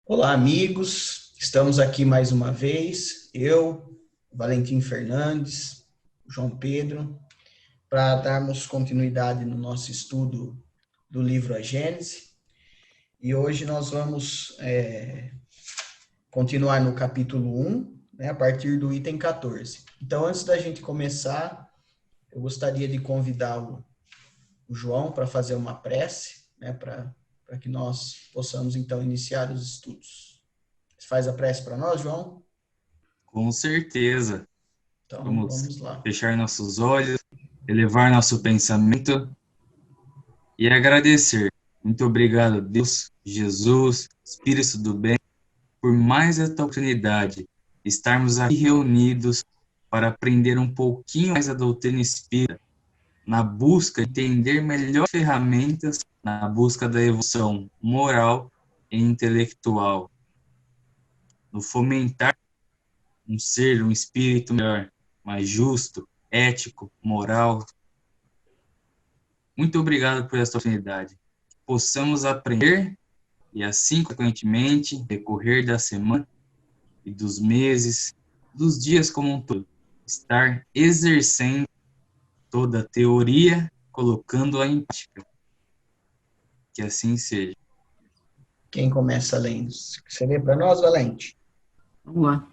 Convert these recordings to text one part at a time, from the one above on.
Olá, amigos. Estamos aqui mais uma vez, eu, Valentim Fernandes, João Pedro, para darmos continuidade no nosso estudo do livro A Gênese. E hoje nós vamos continuar no capítulo 1, né, a partir do item 14. Então, antes da gente começar, eu gostaria de convidar o João para fazer uma prece, né, para que nós possamos então iniciar os estudos. Você faz a prece para nós, João? Com certeza. Então, Vamos vamos lá. fechar nossos olhos, elevar nosso pensamento e agradecer. Muito obrigado, Deus, Jesus, Espírito do Bem, por mais esta oportunidade de estarmos aqui reunidos para aprender um pouquinho mais a doutrina espírita, na busca de entender melhor ferramentas, na busca da evolução moral e intelectual, no fomentar um ser, um espírito melhor, mais justo, ético, moral. Muito obrigado por esta oportunidade. Que possamos aprender e, assim, consequentemente, decorrer da semana e dos meses, dos dias como um todo, estar exercendo toda a teoria, colocando-a em prática. Que assim seja. Quem começa lendo? Você lê para nós, Valente? Vamos lá.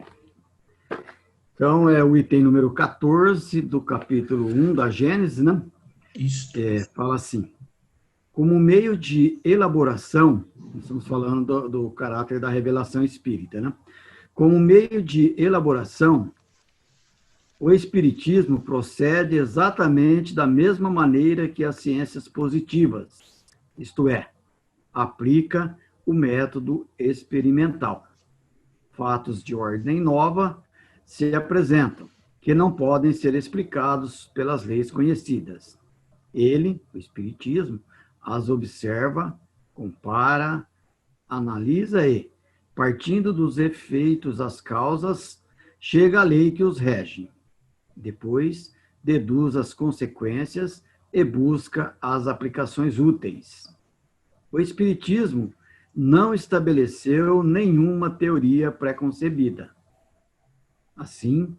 Então, é o item número 14 do capítulo 1 da Gênesis, né? Isto. Fala assim: como meio de elaboração, nós estamos falando do caráter da revelação espírita, né? Como meio de elaboração, o Espiritismo procede exatamente da mesma maneira que as ciências positivas, isto é, aplica o método experimental. Fatos de ordem nova se apresentam, que não podem ser explicados pelas leis conhecidas. Ele, o Espiritismo, as observa, compara, analisa e, partindo dos efeitos às causas, chega à lei que os rege. Depois, deduz as consequências e busca as aplicações úteis. O Espiritismo não estabeleceu nenhuma teoria pré-concebida. Assim,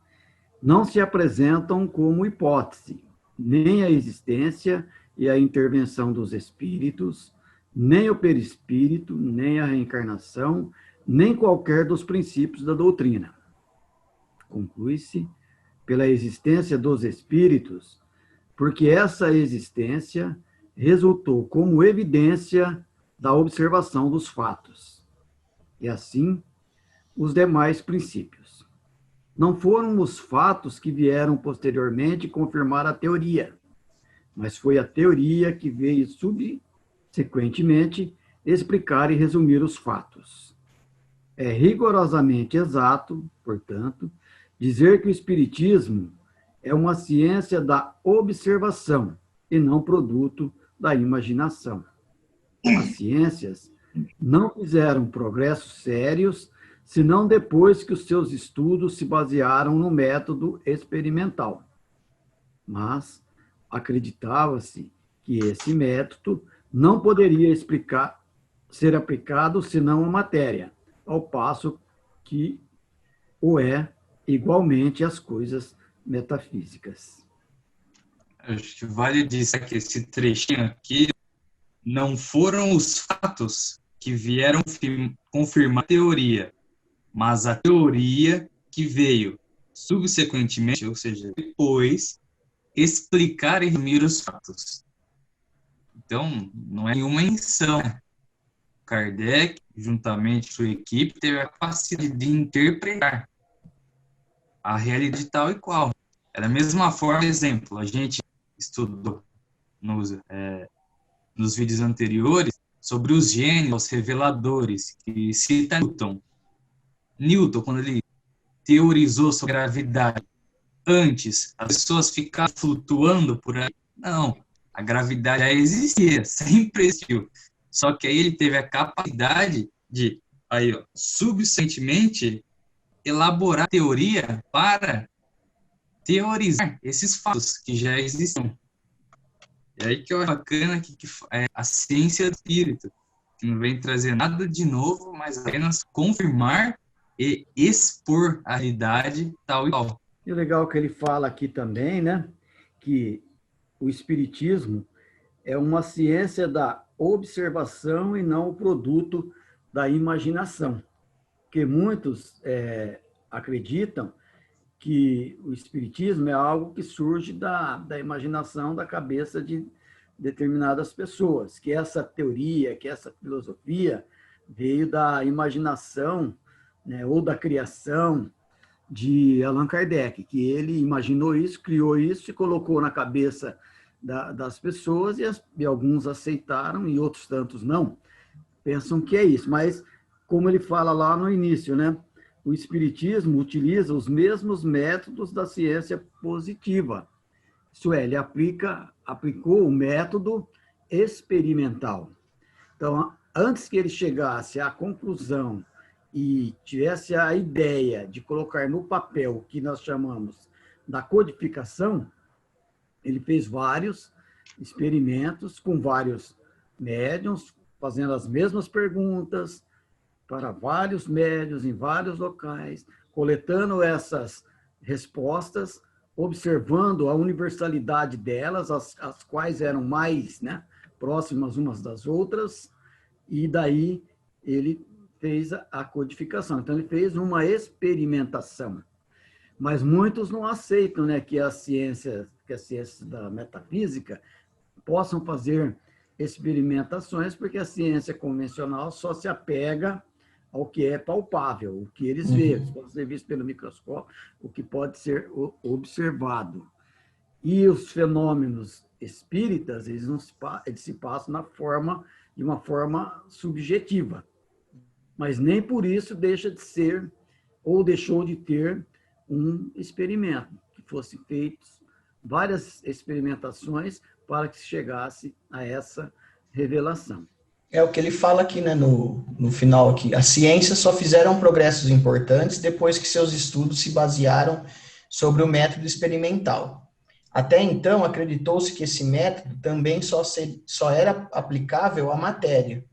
não se apresentam como hipótese nem a existência e a intervenção dos espíritos, nem o perispírito, nem a reencarnação, nem qualquer dos princípios da doutrina. Conclui-se pela existência dos espíritos, porque essa existência resultou como evidência da observação dos fatos. E assim, os demais princípios. Não foram os fatos que vieram posteriormente confirmar a teoria, mas foi a teoria que veio subsequentemente explicar e resumir os fatos. É rigorosamente exato, portanto, dizer que o Espiritismo é uma ciência da observação e não produto da imaginação. As ciências não fizeram progressos sérios, senão depois que os seus estudos se basearam no método experimental. Mas acreditava-se que esse método não poderia ser aplicado senão à matéria, ao passo que o é igualmente às coisas metafísicas. Acho que vale dizer que esse trechinho aqui não foram os fatos que vieram confirmar a teoria, mas a teoria que veio subsequentemente, ou seja, depois, explicar e resumir os fatos. Então, não é nenhuma invenção. Kardec, juntamente com sua equipe, teve a capacidade de interpretar a realidade tal e qual. É da mesma forma, exemplo, a gente estudou nos vídeos anteriores sobre os gênios, os reveladores, que cita Newton. Newton, quando ele teorizou sobre a gravidade, antes as pessoas ficavam flutuando por aí. Não, a gravidade já existia, sempre existiu. Só que aí ele teve a capacidade de, aí, ó, subsequentemente, elaborar teoria para teorizar esses fatos que já existiam. E aí que eu acho bacana que é a ciência do espírito, Não vem trazer nada de novo, mas apenas confirmar e expor a realidade tal e tal. E o legal que ele fala aqui também, né? Que o espiritismo é uma ciência da observação e não o produto da imaginação. Porque muitos acreditam que o espiritismo é algo que surge da imaginação, da cabeça de determinadas pessoas, que essa teoria, que essa filosofia veio da imaginação, né, ou da criação de Allan Kardec, que ele imaginou isso, criou isso e colocou na cabeça das pessoas, e alguns aceitaram e outros tantos não, pensam que é isso. Mas, como ele fala lá no início, né, o espiritismo utiliza os mesmos métodos da ciência positiva. Isso é, ele aplicou o método experimental. Então, antes que ele chegasse à conclusão e tivesse a ideia de colocar no papel o que nós chamamos da codificação, ele fez vários experimentos com vários médiuns, fazendo as mesmas perguntas para vários médiuns em vários locais, coletando essas respostas, observando a universalidade delas, as quais eram mais, né, próximas umas das outras, e daí ele fez a codificação. Então, ele fez uma experimentação. Mas muitos não aceitam, né, que as ciências da metafísica possam fazer experimentações, porque a ciência convencional só se apega ao que é palpável, o que eles veem, pode ser visto pelo microscópio, o que pode ser observado. E os fenômenos espíritas, eles se passam de uma forma subjetiva. Mas nem por isso deixa de ser, ou deixou de ter, um experimento, que fosse feitos várias experimentações para que se chegasse a essa revelação. É o que ele fala aqui, né, no final aqui. As ciências só fizeram progressos importantes depois que seus estudos se basearam sobre o método experimental. Até então, acreditou-se que esse método também só era aplicável à matéria,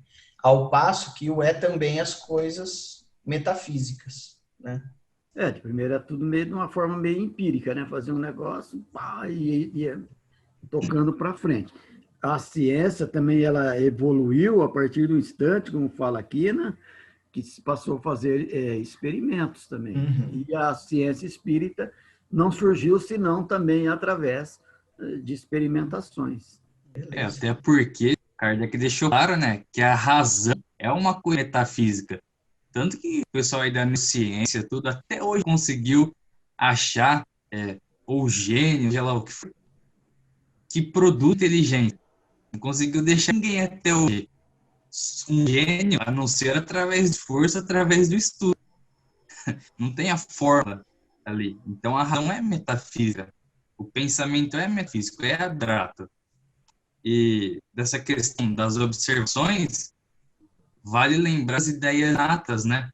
ao passo que o é também às coisas metafísicas, né? De primeiro é tudo meio de uma forma meio empírica, né? Fazer um negócio e tocando para frente. A ciência também ela evoluiu a partir do instante, como fala aqui, né? Que se passou a fazer experimentos também. E a ciência espírita não surgiu senão também através de experimentações. Até porque Kardec deixou claro, né, que a razão é uma coisa metafísica. Tanto que o pessoal aí da neurociência, tudo, até hoje conseguiu achar, ou gênio, sei lá o que for, que produz inteligência. Não conseguiu deixar ninguém até hoje um gênio, a não ser através de força, através do estudo. Não tem a forma ali. Então a razão é metafísica. O pensamento é metafísico, é abstrato. E dessa questão das observações, vale lembrar as ideias natas, né?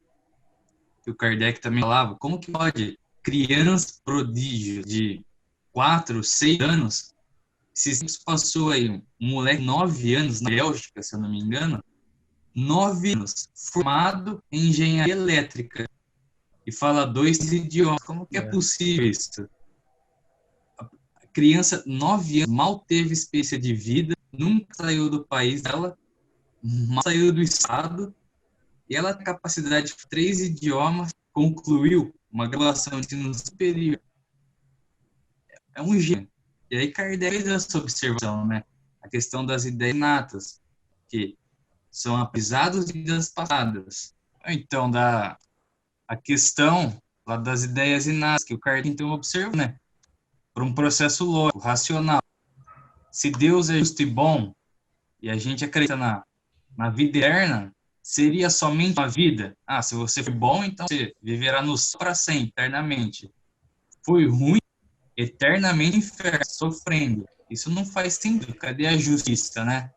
Que o Kardec também falava. Como que pode criança prodígio de 4, 6 anos, se passou aí um moleque de 9 anos na Bélgica, se eu não me engano, 9 anos, formado em engenharia elétrica e fala 2 idiomas. Como que é possível isso? A criança, 9 anos, mal teve experiência de vida, nunca saiu do país dela, mal saiu do estado, e ela tem capacidade de 3 idiomas, concluiu uma graduação de ensino superior. É um gênio. E aí Kardec fez essa observação, né? A questão das ideias natas, que são aprendizados de vidas passadas. Então, a questão lá das ideias inatas, que o Kardec então observa, né? Por um processo lógico, racional. Se Deus é justo e bom, e a gente acredita na vida eterna, seria somente uma vida? Se você foi bom, então você viverá no céu para sempre, eternamente. Foi ruim, eternamente inferno, sofrendo. Isso não faz sentido. Cadê a justiça, né?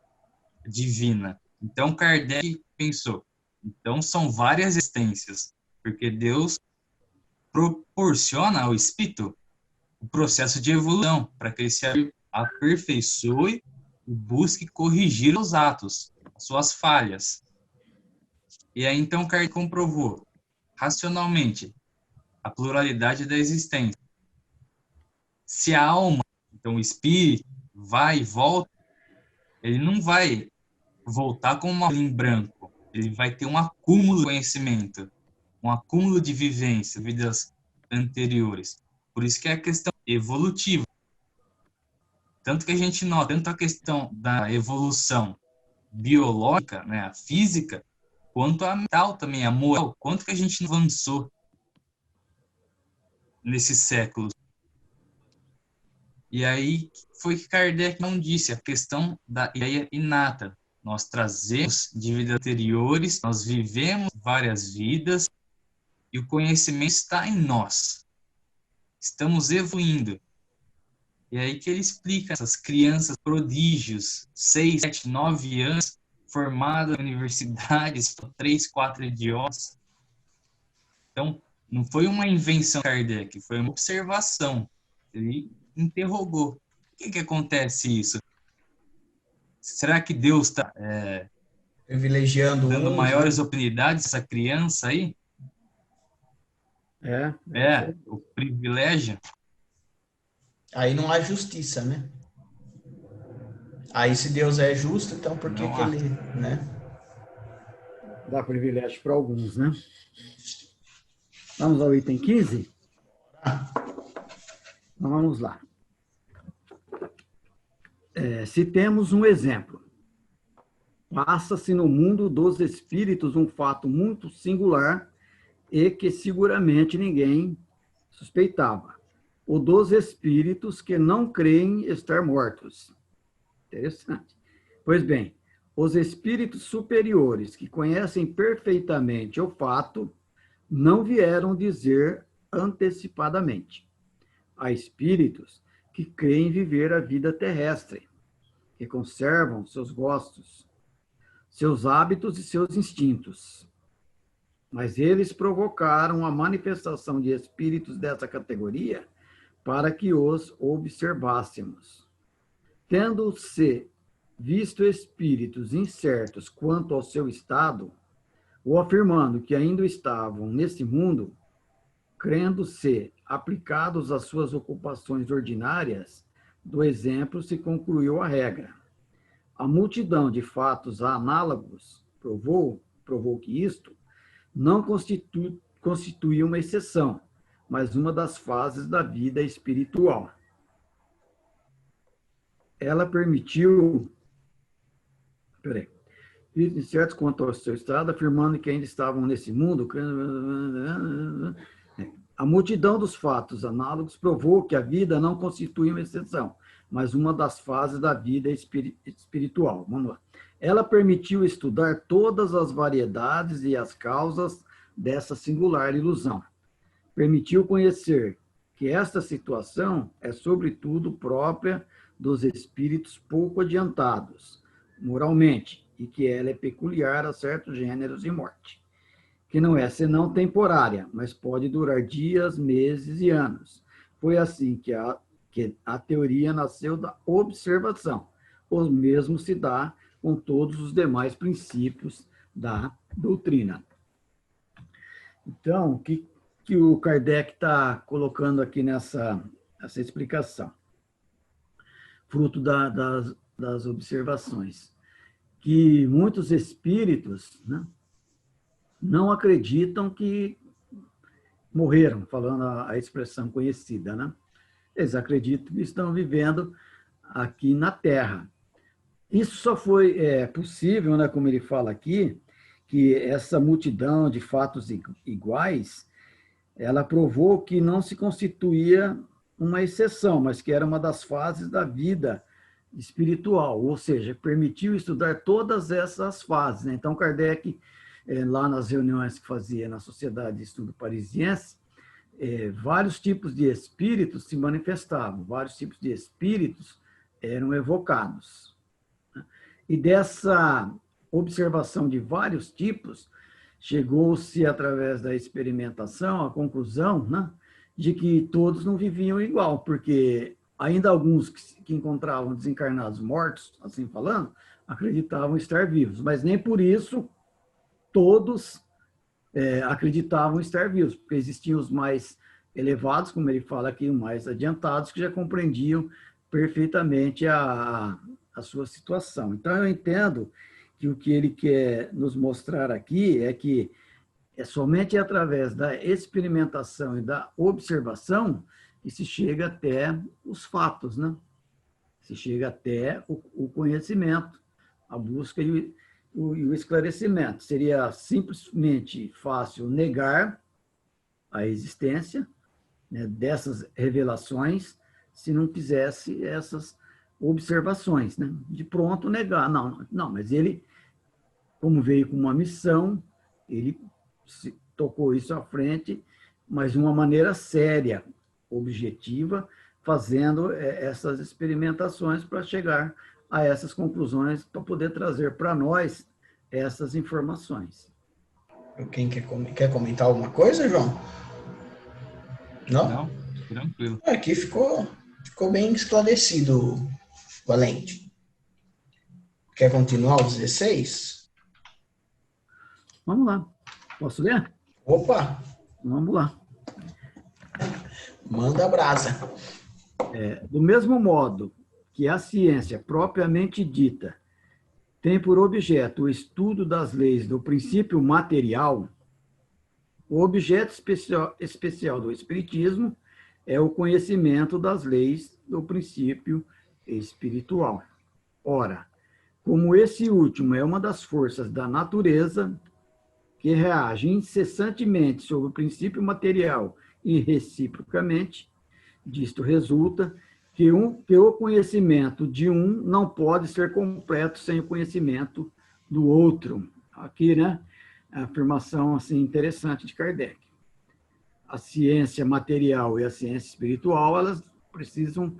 Divina. Então Kardec pensou, então são várias existências, porque Deus proporciona ao espírito o processo de evolução para que ele se aperfeiçoe e busque corrigir os atos, as suas falhas. E aí, então, Kardec comprovou racionalmente a pluralidade da existência. Se a alma, então o espírito, vai e volta, ele não vai voltar com uma folha em branco. Ele vai ter um acúmulo de conhecimento, um acúmulo de vivência, vidas anteriores. Por isso que é a questão evolutiva. Tanto que a gente nota, tanto a questão da evolução biológica, né, a física, quanto a mental também, a moral, quanto que a gente avançou nesses séculos. E aí foi que Kardec não disse, a questão da ideia inata. Nós trazemos de vidas anteriores, nós vivemos várias vidas e o conhecimento está em nós. Estamos evoluindo. E aí que ele explica essas crianças prodígios, 6, 7, 9 anos, formadas em universidades, 3, 4 idiomas. Então, não foi uma invenção de Kardec, foi uma observação. Ele interrogou. Por que acontece isso? Será que Deus está Privilegiando dando uns, maiores né? oportunidades a essa criança aí? O privilégio. Aí não há justiça, né? Aí se Deus é justo, então por que Não que há. ele, né? Dá privilégio para alguns, né? Vamos ao item 15? Então, vamos lá. Citemos um exemplo. Passa-se no mundo dos espíritos um fato muito singular e que seguramente ninguém suspeitava. O dos espíritos que não creem estar mortos. Interessante. Pois bem, os espíritos superiores que conhecem perfeitamente o fato não vieram dizer antecipadamente. Há espíritos que creem viver a vida terrestre, que conservam seus gostos, seus hábitos e seus instintos. Mas eles provocaram a manifestação de espíritos dessa categoria para que os observássemos. Tendo-se visto espíritos incertos quanto ao seu estado, ou afirmando que ainda estavam nesse mundo, crendo-se aplicados às suas ocupações ordinárias, do exemplo se concluiu a regra. A multidão de fatos análogos provou que isto não constitui uma exceção, mas uma das fases da vida espiritual. Ela permitiu, certos quanto ao seu estado, afirmando que ainda estavam nesse mundo. A multidão dos fatos análogos provou que a vida não constitui uma exceção, mas uma das fases da vida espiritual. Vamos lá. Ela permitiu estudar todas as variedades e as causas dessa singular ilusão. Permitiu conhecer que esta situação é, sobretudo, própria dos espíritos pouco adiantados, moralmente, e que ela é peculiar a certos gêneros de morte, que não é senão temporária, mas pode durar dias, meses e anos. Foi assim que a teoria nasceu da observação. O mesmo se dá com todos os demais princípios da doutrina. Então, o que o Kardec está colocando aqui nessa explicação? Fruto das observações. Que muitos espíritos, né, não acreditam que morreram, falando a expressão conhecida, né? Eles acreditam que estão vivendo aqui na Terra. Isso só foi possível, né, como ele fala aqui, que essa multidão de fatos iguais, ela provou que não se constituía uma exceção, mas que era uma das fases da vida espiritual, ou seja, permitiu estudar todas essas fases, né? Então, Kardec, lá nas reuniões que fazia na Sociedade de Estudo Parisiense, vários tipos de espíritos se manifestavam, vários tipos de espíritos eram evocados. E dessa observação de vários tipos, chegou-se, através da experimentação, à conclusão, né, de que todos não viviam igual, porque ainda alguns que encontravam desencarnados mortos, assim falando, acreditavam estar vivos, mas nem por isso todos acreditavam estar vivos, porque existiam os mais elevados, como ele fala aqui, os mais adiantados, que já compreendiam perfeitamente a sua situação. Então, eu entendo que o que ele quer nos mostrar aqui é que é somente através da experimentação e da observação que se chega até os fatos, né? Se chega até o conhecimento, a busca e o esclarecimento. Seria simplesmente fácil negar a existência, né, dessas revelações se não fizesse essas observações, né? De pronto negar. Não, mas ele, como veio com uma missão, ele tocou isso à frente, mas de uma maneira séria, objetiva, fazendo essas experimentações para chegar a essas conclusões, para poder trazer para nós essas informações. Quem quer comentar alguma coisa, João? Não? Não, tranquilo. Aqui ficou bem esclarecido, Valente. Quer continuar o 16? Vamos lá. Posso ler? Opa! Vamos lá. Manda a brasa. Do mesmo modo que a ciência propriamente dita tem por objeto o estudo das leis do princípio material, o objeto especial do Espiritismo é o conhecimento das leis do princípio espiritual. Ora, como esse último é uma das forças da natureza que reage incessantemente sobre o princípio material e reciprocamente, disto resulta que o conhecimento de um não pode ser completo sem o conhecimento do outro. Aqui, né, a afirmação assim, interessante de Kardec. A ciência material e a ciência espiritual, elas precisam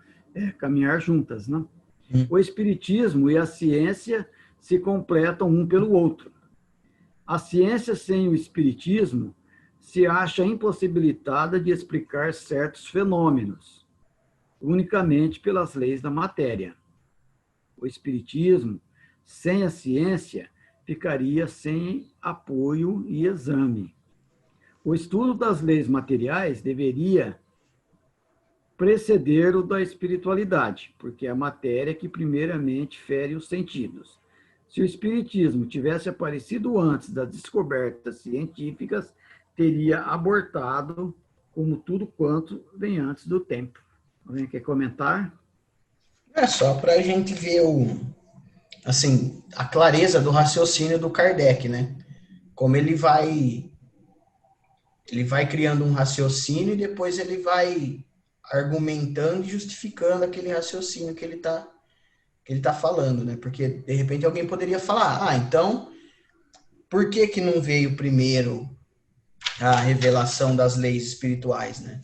caminhar juntas, né? O espiritismo e a ciência se completam um pelo outro. A ciência sem o espiritismo se acha impossibilitada de explicar certos fenômenos, unicamente pelas leis da matéria. O espiritismo, sem a ciência, ficaria sem apoio e exame. O estudo das leis materiais deveria preceder o da espiritualidade, porque é a matéria que primeiramente fere os sentidos. Se o espiritismo tivesse aparecido antes das descobertas científicas, teria abortado como tudo quanto vem antes do tempo. Alguém quer comentar? É só para a gente ver a clareza do raciocínio do Kardec, né? Como ele vai criando um raciocínio e depois ele vai argumentando e justificando aquele raciocínio que ele tá falando, né? Porque de repente alguém poderia falar: então por que não veio primeiro a revelação das leis espirituais, né?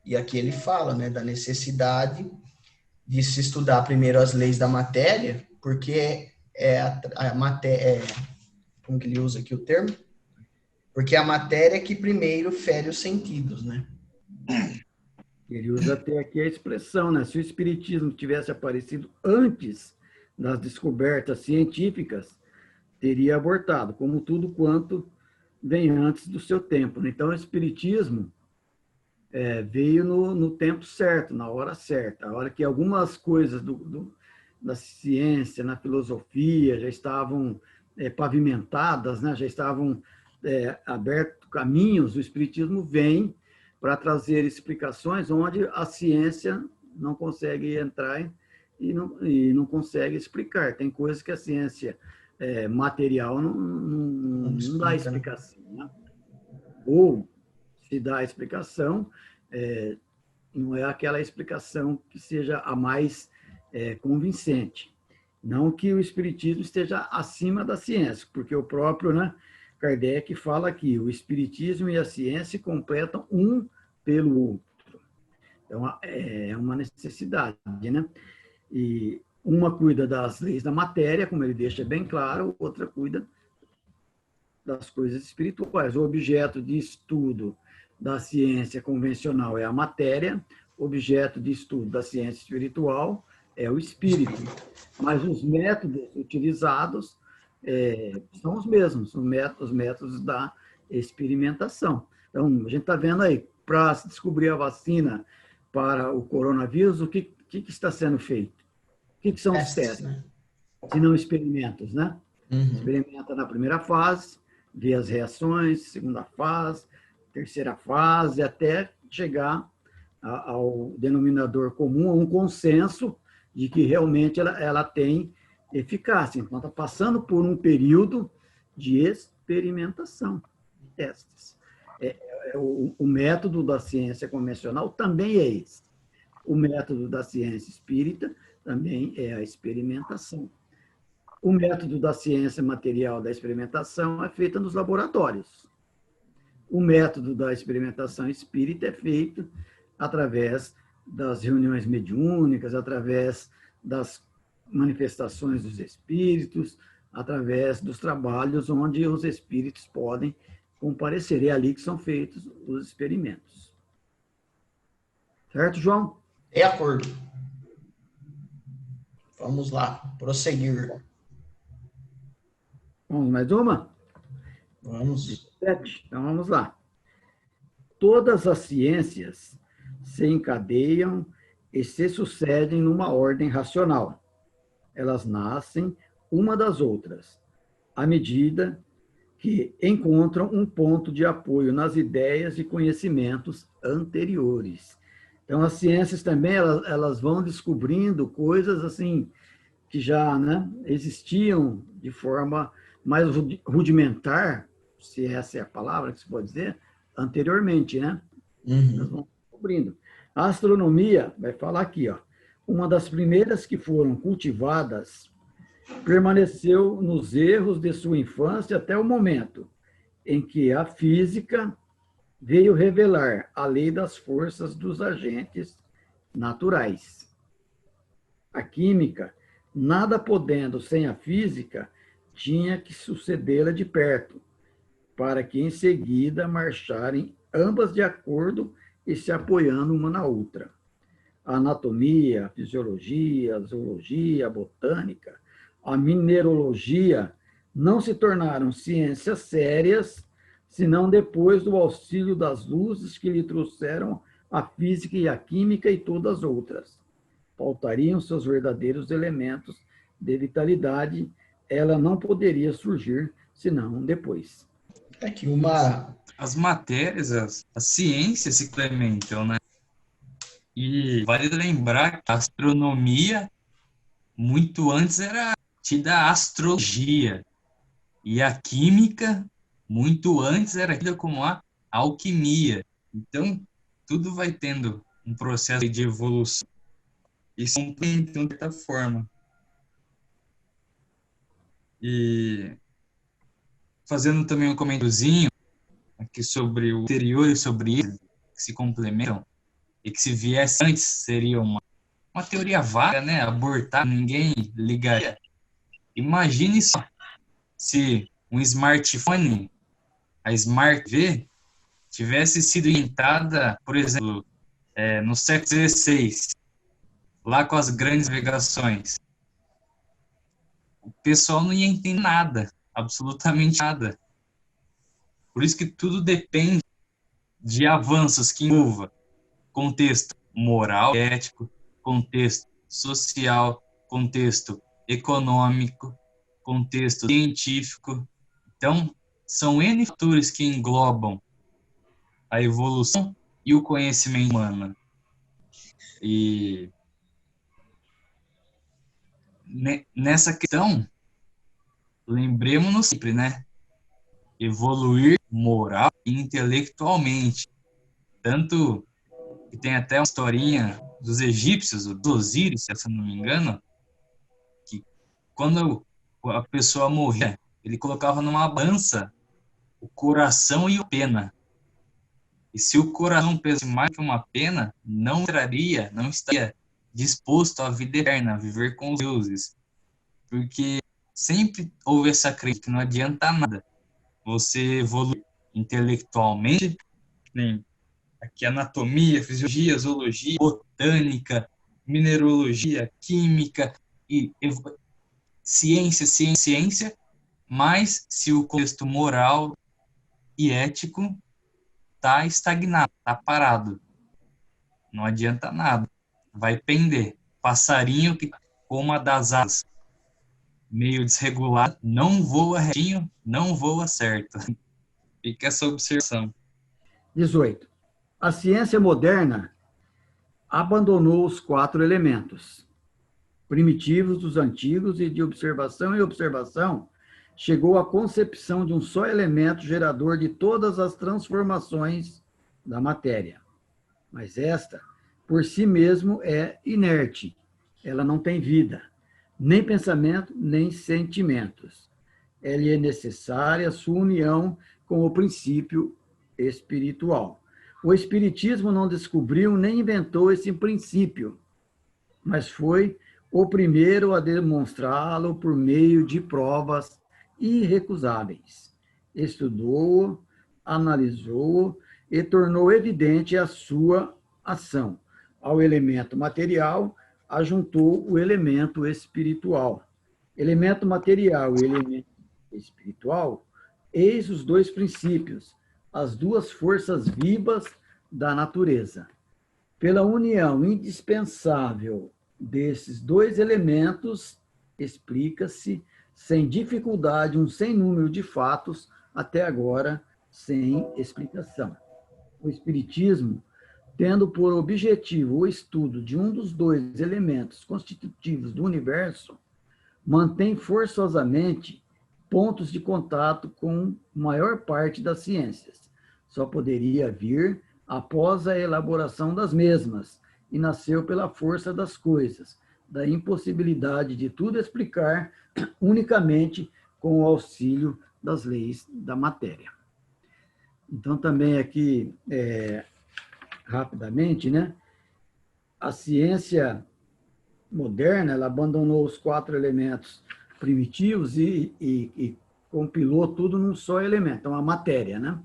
E aqui ele fala, né, da necessidade de se estudar primeiro as leis da matéria, porque a matéria, como que ele usa aqui o termo? Porque é a matéria que primeiro fere os sentidos, né? Ele usa até aqui a expressão, né? Se o espiritismo tivesse aparecido antes das descobertas científicas, teria abortado, como tudo quanto vem antes do seu tempo. Então, o espiritismo veio no tempo certo, na hora certa, a hora que algumas coisas da ciência, na filosofia, já estavam pavimentadas, né? Já estavam abertos caminhos, o espiritismo vem para trazer explicações onde a ciência não consegue entrar e não consegue explicar. Tem coisas que a ciência material não dá explicação, né? Ou se dá a explicação, não é aquela explicação que seja a mais convincente. Não que o espiritismo esteja acima da ciência, porque o próprio, né, Kardec fala que o espiritismo e a ciência completam um pelo outro. Então, é uma necessidade, né? E uma cuida das leis da matéria, como ele deixa bem claro, outra cuida das coisas espirituais. O objeto de estudo da ciência convencional é a matéria, o objeto de estudo da ciência espiritual é o espírito. Mas os métodos utilizados são os mesmos, os métodos da experimentação. Então, a gente está vendo aí, para se descobrir a vacina para o coronavírus, o que está sendo feito? O que são os Testes, testes? né? Se não experimentos, né? Uhum. Experimenta na primeira fase, vê as reações, segunda fase, terceira fase, até chegar ao denominador comum, a um consenso de que realmente ela tem eficácia. Então, está passando por um período de experimentação, testes. O método da ciência convencional também é esse. O método da ciência espírita também é a experimentação. O método da ciência material da experimentação é feito nos laboratórios. O método da experimentação espírita é feito através das reuniões mediúnicas, através das manifestações dos espíritos, através dos trabalhos onde os espíritos podem comparecer. É ali que são feitos os experimentos. Certo, João? De acordo. Vamos lá, prosseguir. Vamos mais uma? Vamos. Então, vamos lá. Todas as ciências se encadeiam e se sucedem numa ordem racional. Elas nascem uma das outras, à medida que encontram um ponto de apoio nas ideias e conhecimentos anteriores. Então, as ciências também elas vão descobrindo coisas assim que já, né, existiam de forma mais rudimentar, se essa é a palavra que se pode dizer, anteriormente, né? Nós vamos descobrindo. A astronomia, vai falar aqui, ó, uma das primeiras que foram cultivadas, permaneceu nos erros de sua infância até o momento em que a física veio revelar a lei das forças dos agentes naturais. A química, nada podendo sem a física, tinha que sucedê-la de perto, para que em seguida marcharem ambas de acordo e se apoiando uma na outra. A anatomia, a fisiologia, a zoologia, a botânica, a mineralogia não se tornaram ciências sérias, senão depois do auxílio das luzes que lhe trouxeram a física e a química e todas as outras. Faltariam seus verdadeiros elementos de vitalidade, ela não poderia surgir senão depois. Aqui As matérias, as ciências se complementam, né? E vale lembrar que a astronomia, muito antes, era tida astrologia. E a química, muito antes, era tida como a alquimia. Então, tudo vai tendo um processo de evolução e se complementam de certa forma. E fazendo também um comentáriozinho aqui sobre o anterior e sobre eles, que se complementam, e que se viesse antes seria uma teoria vaga, né? Abortar, ninguém ligaria. Imagine só se um smartphone, a Smart TV, tivesse sido inventada, por exemplo, no século XVI, lá com as grandes navegações. O pessoal não ia entender nada, absolutamente nada. Por isso que tudo depende de avanços que envolvam contexto moral, ético, contexto social, contexto econômico, contexto científico. Então, são N fatores que englobam a evolução e o conhecimento humano. E nessa questão, lembremos-nos sempre, né? Evoluir moral e intelectualmente. Tanto que tem até uma historinha dos egípcios, dos Osíris, se eu não me engano, que quando a pessoa morria, ele colocava numa balança o coração e a pena. E se o coração pesasse mais que uma pena, não estaria disposto à vida eterna, a viver com os deuses. Porque sempre houve essa crença que não adianta nada você evoluir intelectualmente, nem aqui anatomia, fisiologia, zoologia, botânica, mineralogia, química e ciência, Mas se o contexto moral e ético está estagnado, está parado, não adianta nada, vai pender. Passarinho que com uma das asas meio desregulado, não voa retinho, não voa certo. Fica essa observação. 18. A ciência moderna abandonou os 4 elementos primitivos dos antigos e de observação em observação chegou à concepção de um só elemento gerador de todas as transformações da matéria. Mas esta, por si mesmo, é inerte. Ela não tem vida, nem pensamento, nem sentimentos. Ela é necessária a sua união com o princípio espiritual. O Espiritismo não descobriu nem inventou esse princípio, mas foi o primeiro a demonstrá-lo por meio de provas irrecusáveis. Estudou-o, analisou-o e tornou evidente a sua ação. Ao elemento material, ajuntou o elemento espiritual. Elemento material e elemento espiritual, eis os 2 princípios, as 2 forças vivas da natureza. Pela união indispensável desses 2 elementos, explica-se sem dificuldade um sem número de fatos, até agora sem explicação. O Espiritismo, tendo por objetivo o estudo de um dos 2 elementos constitutivos do universo, mantém forçosamente pontos de contato com a maior parte das ciências. Só poderia vir após a elaboração das mesmas, e nasceu pela força das coisas, da impossibilidade de tudo explicar unicamente com o auxílio das leis da matéria. Então, também aqui, rapidamente, né? A ciência moderna, ela abandonou os 4 elementos primitivos e compilou tudo num só elemento, então a matéria, né?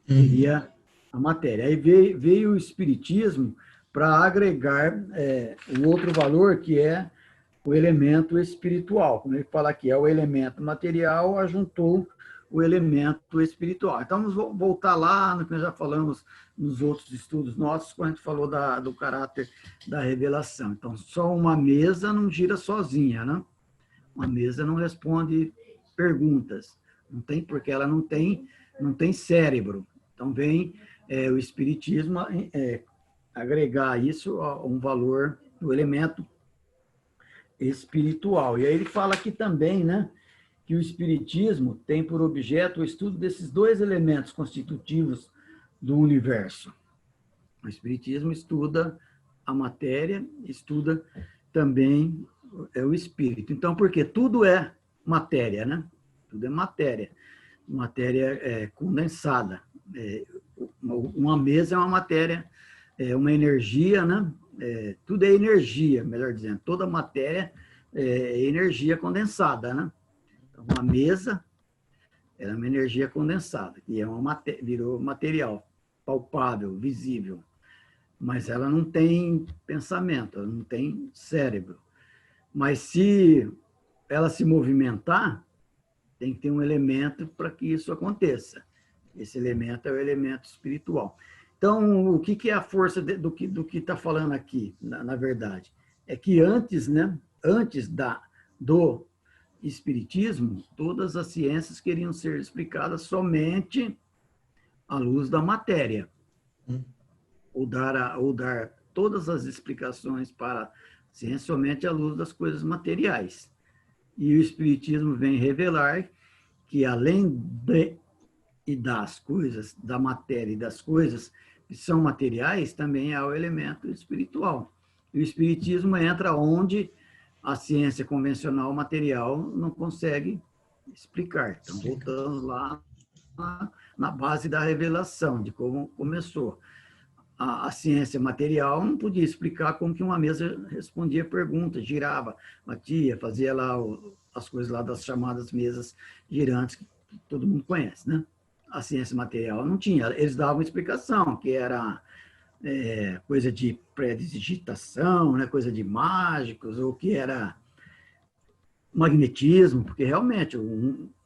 Seria a matéria. Aí veio o Espiritismo para agregar o outro valor, que é o elemento espiritual. Como ele fala aqui, é o elemento material, ajuntou o elemento espiritual. Então, vamos voltar lá no que nós já falamos nos outros estudos nossos, quando a gente falou do caráter da revelação. Então, só uma mesa não gira sozinha, né? Uma mesa não responde perguntas, não tem, porque ela não tem cérebro. Então, vem o Espiritismo agregar isso a um valor do elemento espiritual. E aí ele fala aqui também, né, que o Espiritismo tem por objeto o estudo desses 2 elementos constitutivos do universo. O Espiritismo estuda a matéria, estuda também o espírito. Então, porque tudo é matéria, né? Tudo é matéria. Matéria condensada. Uma mesa é uma matéria, uma energia, né? Tudo é energia, melhor dizendo. Toda matéria é energia condensada, né? Então, uma mesa é uma energia condensada, que é virou material, palpável, visível. Mas ela não tem pensamento, ela não tem cérebro. Mas se ela se movimentar, tem que ter um elemento para que isso aconteça. Esse elemento é o elemento espiritual. Então, o que é a força do que está falando aqui, na verdade? É que antes, né, antes do Espiritismo, todas as ciências queriam ser explicadas somente à luz da matéria. Ou dar todas as explicações para a ciência somente à luz das coisas materiais. E o Espiritismo vem revelar que, além das coisas, da matéria e das coisas que são materiais, também há o elemento espiritual. E o Espiritismo entra onde a ciência convencional material não consegue explicar. Então, voltamos lá na base da revelação, de como começou. A ciência material não podia explicar como que uma mesa respondia perguntas, girava, batia, fazia lá as coisas lá das chamadas mesas girantes, que todo mundo conhece, né? A ciência material não tinha. Eles davam explicação, que era coisa de pré-digitação, né? Coisa de mágicos, ou que era magnetismo, porque realmente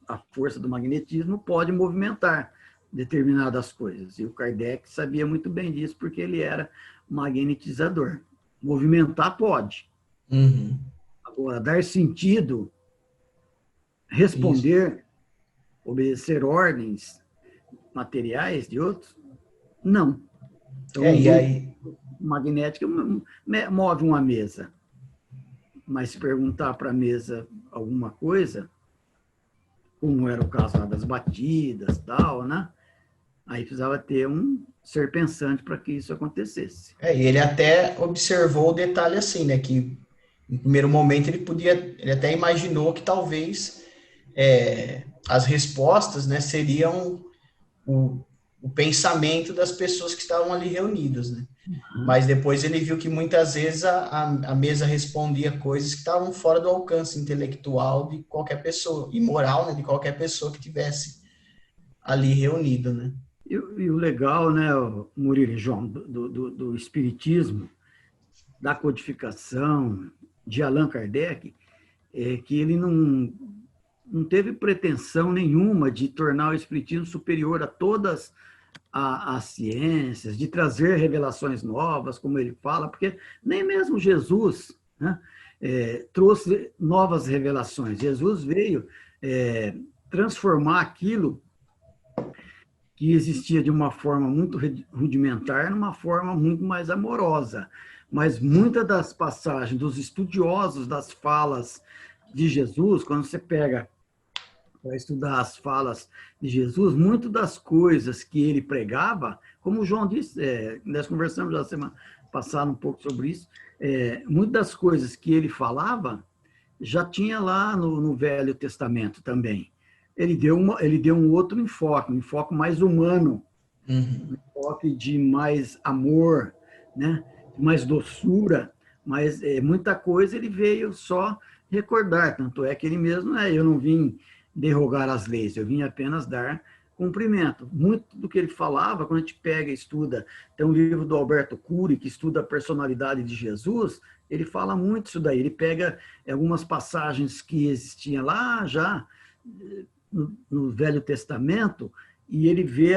a força do magnetismo pode movimentar determinadas coisas. E o Kardec sabia muito bem disso, porque ele era magnetizador. Movimentar pode. Uhum. Agora, dar sentido, responder, obedecer ordens materiais de outros, não. Então, E aí... magnética move uma mesa. Mas se perguntar para a mesa alguma coisa, como era o caso lá das batidas, tal, né? Aí precisava ter um ser pensante para que isso acontecesse. E ele até observou o detalhe assim, né? Que em primeiro momento ele até imaginou que talvez as respostas, né, seriam o pensamento das pessoas que estavam ali reunidas, né? Mas depois ele viu que muitas vezes a mesa respondia coisas que estavam fora do alcance intelectual de qualquer pessoa, e moral, né, de qualquer pessoa que tivesse ali reunido, né? E o legal, né, Murilo e João, do espiritismo, da codificação de Allan Kardec, é que ele não teve pretensão nenhuma de tornar o espiritismo superior a todas as ciências, de trazer revelações novas, como ele fala, porque nem mesmo Jesus, né, trouxe novas revelações. Jesus veio transformar aquilo que existia de uma forma muito rudimentar numa forma muito mais amorosa. Mas muitas das passagens dos estudiosos das falas de Jesus, quando você pega para estudar as falas de Jesus, muitas das coisas que ele pregava, como o João disse, nós conversamos já semana passada um pouco sobre isso, muitas das coisas que ele falava já tinha lá no Velho Testamento também. Ele deu um outro enfoque, um enfoque mais humano, um enfoque de mais amor, né? Mais doçura, mas muita coisa ele veio só recordar, tanto é que ele mesmo, eu não vim derrogar as leis, eu vim apenas dar cumprimento. Muito do que ele falava, quando a gente pega e estuda, tem um livro do Alberto Cury, que estuda a personalidade de Jesus, ele fala muito isso daí, ele pega algumas passagens que existiam lá já no Velho Testamento, e ele vê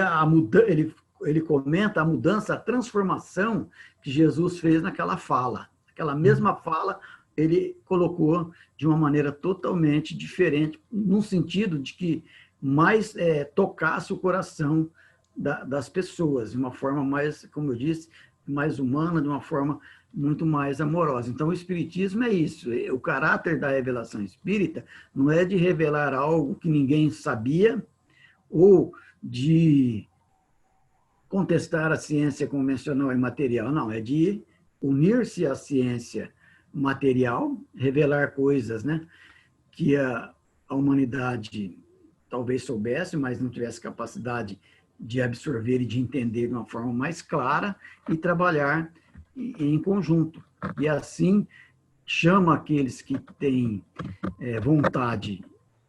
ele comenta a mudança, a transformação que Jesus fez naquela fala. Aquela mesma fala, ele colocou de uma maneira totalmente diferente, no sentido de que mais tocasse o coração das pessoas, de uma forma mais, como eu disse, mais humana, de uma forma muito mais amorosa. Então, o Espiritismo é isso. O caráter da revelação espírita não é de revelar algo que ninguém sabia ou de contestar a ciência convencional e material, não, é de unir-se à ciência material, revelar coisas, né, que a humanidade talvez soubesse, mas não tivesse capacidade de absorver e de entender de uma forma mais clara e trabalhar em conjunto. E assim chama aqueles que têm vontade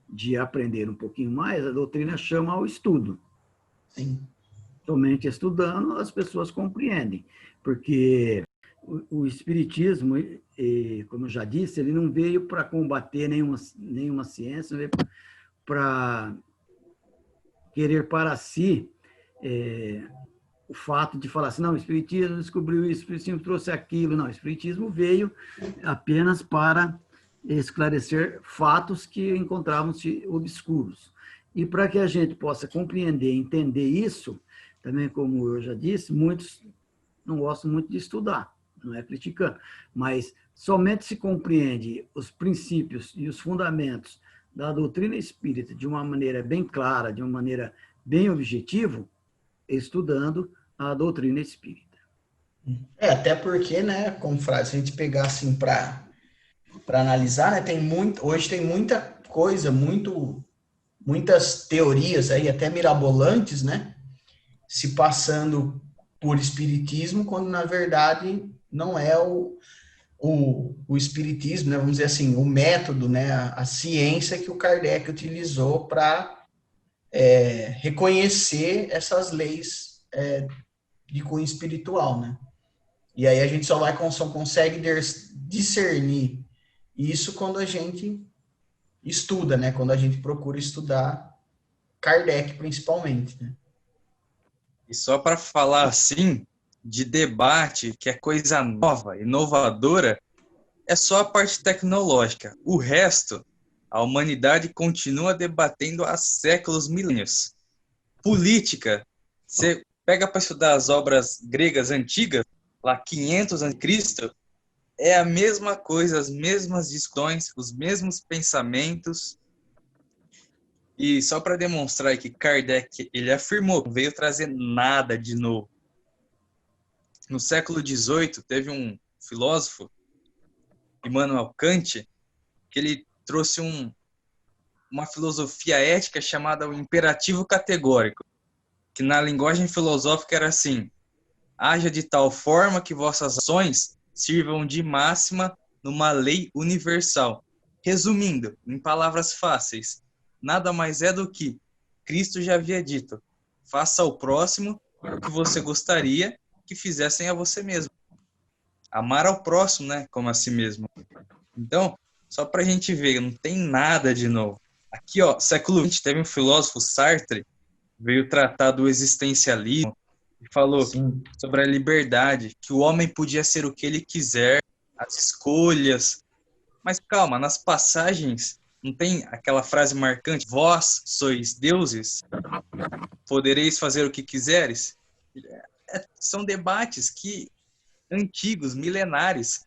de aprender um pouquinho mais, a doutrina chama ao estudo. Sim. Somente estudando as pessoas compreendem, porque o Espiritismo, como eu já disse, ele não veio para combater nenhuma ciência, veio para querer para si o fato de falar assim, não, o Espiritismo descobriu isso, o Espiritismo trouxe aquilo. Não, o Espiritismo veio apenas para esclarecer fatos que encontravam-se obscuros. E para que a gente possa compreender, entender isso, também, como eu já disse, muitos não gostam muito de estudar, não é criticando, mas somente se compreende os princípios e os fundamentos da doutrina espírita de uma maneira bem clara, de uma maneira bem objetiva, estudando a doutrina espírita. Até porque, né, confrade, se a gente pegar assim para analisar, né, hoje tem muita coisa, muitas teorias aí, até mirabolantes, né, se passando por espiritismo, quando na verdade não é o espiritismo, né, vamos dizer assim, o método, né, a ciência que o Kardec utilizou para reconhecer essas leis de cunho espiritual, né? E aí a gente só consegue discernir isso quando a gente estuda, né? Quando a gente procura estudar Kardec, principalmente, né? E só para falar assim, de debate, que é coisa nova, inovadora, é só a parte tecnológica. O resto, a humanidade continua debatendo há séculos, milênios. Política, você pega para estudar as obras gregas antigas, lá 500 a.C., é a mesma coisa, as mesmas discussões, os mesmos pensamentos. E só para demonstrar que Kardec, ele afirmou, não veio trazer nada de novo. No século XVIII, teve um filósofo, Immanuel Kant, que ele trouxe uma filosofia ética chamada o imperativo categórico, que na linguagem filosófica era assim: haja de tal forma que vossas ações sirvam de máxima numa lei universal. Resumindo, em palavras fáceis, nada mais é do que Cristo já havia dito: faça ao próximo o que você gostaria que fizessem a você mesmo. Amar ao próximo, né, como a si mesmo. Então, só para a gente ver, não tem nada de novo. Aqui, ó, século XX, teve um filósofo, Sartre, veio tratar do existencialismo e falou Sim. sobre a liberdade, que o homem podia ser o que ele quiser, as escolhas. Mas calma, nas passagens não tem aquela frase marcante: vós sois deuses, podereis fazer o que quiseres? São debates que antigos, milenares.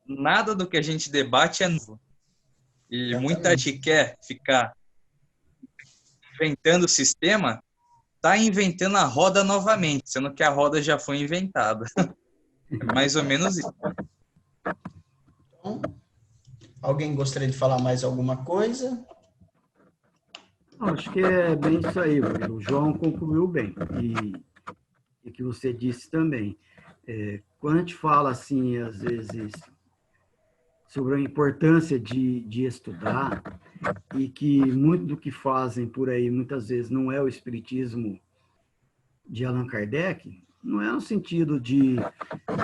Nada do que a gente debate é novo. E muita Exatamente. gente quer ficar inventando o sistema, tá inventando a roda novamente, sendo que a roda já foi inventada. É mais ou menos isso. Então, alguém gostaria de falar mais alguma coisa? Acho que é bem isso aí, o João concluiu bem. E que você disse também. Quando a gente fala, assim, às vezes, sobre a importância de estudar, e que muito do que fazem por aí, muitas vezes, não é o espiritismo de Allan Kardec, não é no sentido de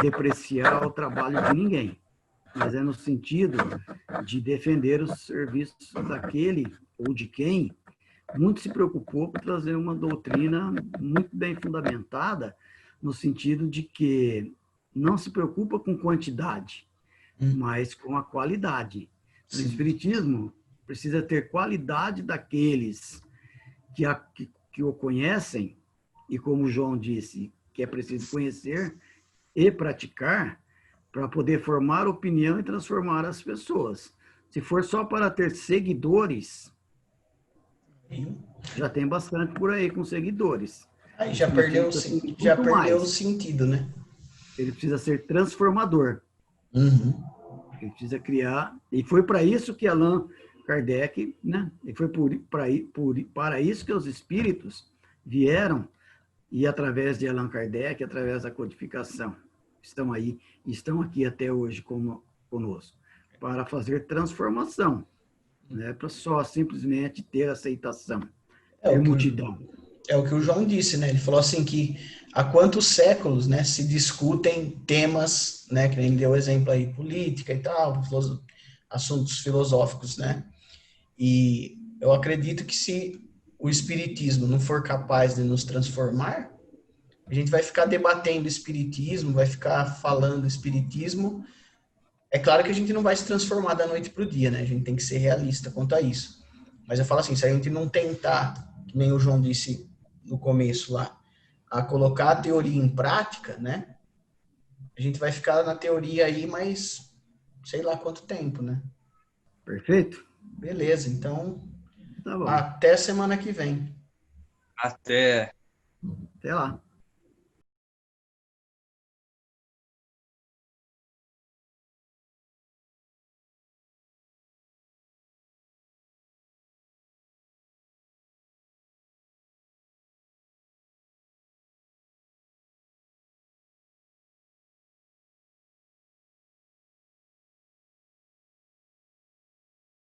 depreciar o trabalho de ninguém, mas é no sentido de defender os serviços daquele ou de quem muito se preocupou por trazer uma doutrina muito bem fundamentada, no sentido de que não se preocupa com quantidade, mas com a qualidade. O Sim. Espiritismo precisa ter qualidade daqueles que o conhecem, e como o João disse, que é preciso conhecer e praticar para poder formar opinião e transformar as pessoas. Se for só para ter seguidores, já tem bastante por aí com seguidores. Aí O já espiritismo perdeu, precisa ser já muito perdeu o mais. sentido, né? Ele precisa ser transformador. Uhum. Ele precisa criar. E foi para isso que Allan Kardec, né? E foi para isso que os espíritos vieram, e através de Allan Kardec, através da codificação, estão aí, estão aqui até hoje conosco, para fazer transformação, não é para só simplesmente ter aceitação, É ter o que multidão. é o que o João disse, né? Ele falou assim que há quantos séculos, né, se discutem temas, né, que nem deu exemplo aí, política e tal, assuntos filosóficos, né? E eu acredito que se o espiritismo não for capaz de nos transformar, a gente vai ficar debatendo espiritismo, vai ficar falando espiritismo. É claro que a gente não vai se transformar da noite para o dia, né? A gente tem que ser realista quanto a isso. Mas eu falo assim, se a gente não tentar, que nem o João disse no começo lá, a colocar a teoria em prática, né? A gente vai ficar na teoria aí, mas sei lá quanto tempo, né? Perfeito? Beleza, então Tá bom. até semana que vem. Até. Até lá.